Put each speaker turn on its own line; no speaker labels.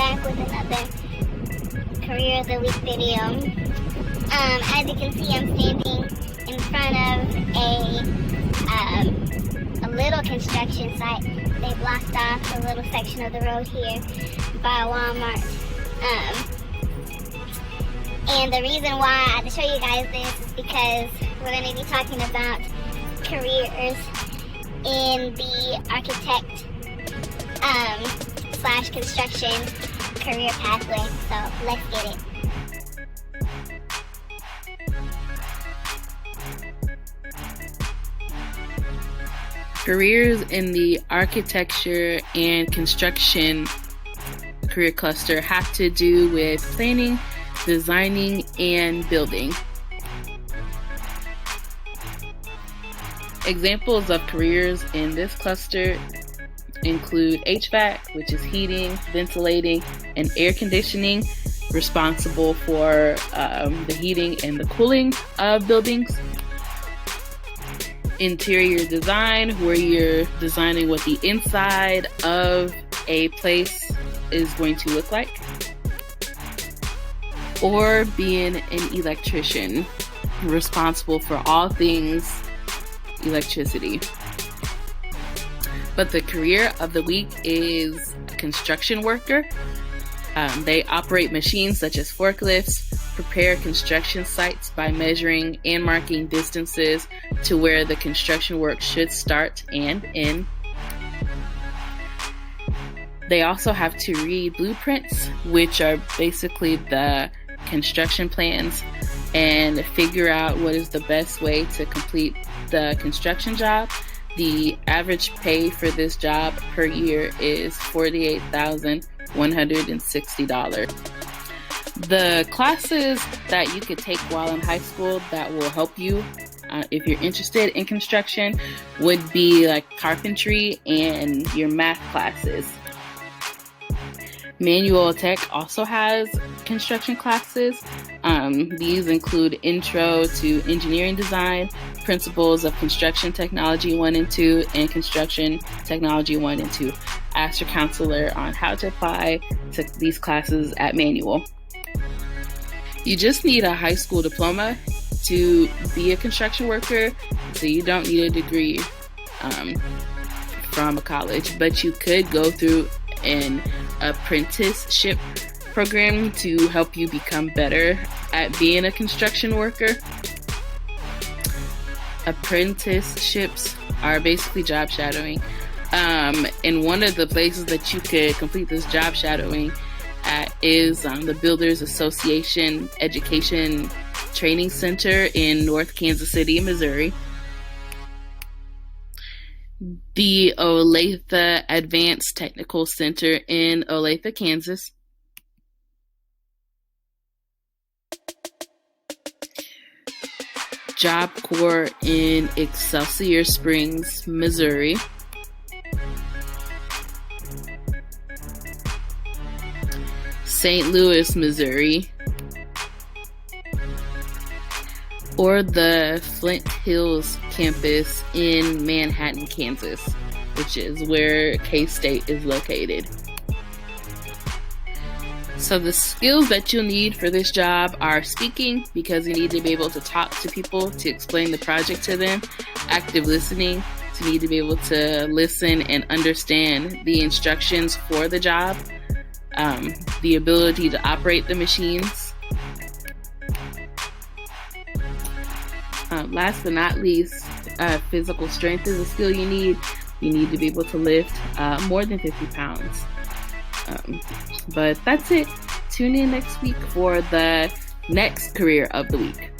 back with another Career of the Week video. As you can see, I'm standing in front of a little construction site. They blocked off a little section of the road here by Walmart. And the reason why I had to show you guys this is because we're going to be talking about careers in the architect slash construction career pathway. So let's get it.
Careers in the architecture and construction career cluster have to do with planning, designing, and building. Examples of careers in this cluster include HVAC, which is heating, ventilating, and air conditioning, responsible for the heating and the cooling of buildings. Interior design, where you're designing what the inside of a place is going to look like. Or being an electrician, responsible for all things electricity. But the career of the week is a construction worker. They operate machines such as forklifts, prepare construction sites by measuring and marking distances to where the construction work should start and end. They also have to read blueprints, which are basically the construction plans, and figure out what is the best way to complete the construction job. The average pay for this job per year is $48,160. The classes that you could take while in high school that will help you if you're interested in construction would be like carpentry and your math classes. Manual Tech also has construction classes. These include Intro to Engineering Design, Principles of Construction Technology 1 and 2, and Construction Technology 1 and 2. Ask your counselor on how to apply to these classes at Manual. You just need a high school diploma to be a construction worker, so you don't need a degree from a college, but you could go through an apprenticeship program to help you become better at being a construction worker. Apprenticeships are basically job shadowing. And one of the places that you could complete this job shadowing at is the Builders Association Education Training Center in North Kansas City, Missouri. The Olathe Advanced Technical Center in Olathe, Kansas. Job Corps in Excelsior Springs, Missouri. St. Louis, Missouri. Or the Flint Hills campus in Manhattan, Kansas, which is where K-State is located. So the skills that you'll need for this job are speaking, because you need to be able to talk to people to explain the project to them. Active listening, to need to be able to listen and understand the instructions for the job. The ability to operate the machines. Last but not least, physical strength is a skill you need. You need to be able to lift more than 50 pounds. But that's it. Tune in next week for the next Career of the Week.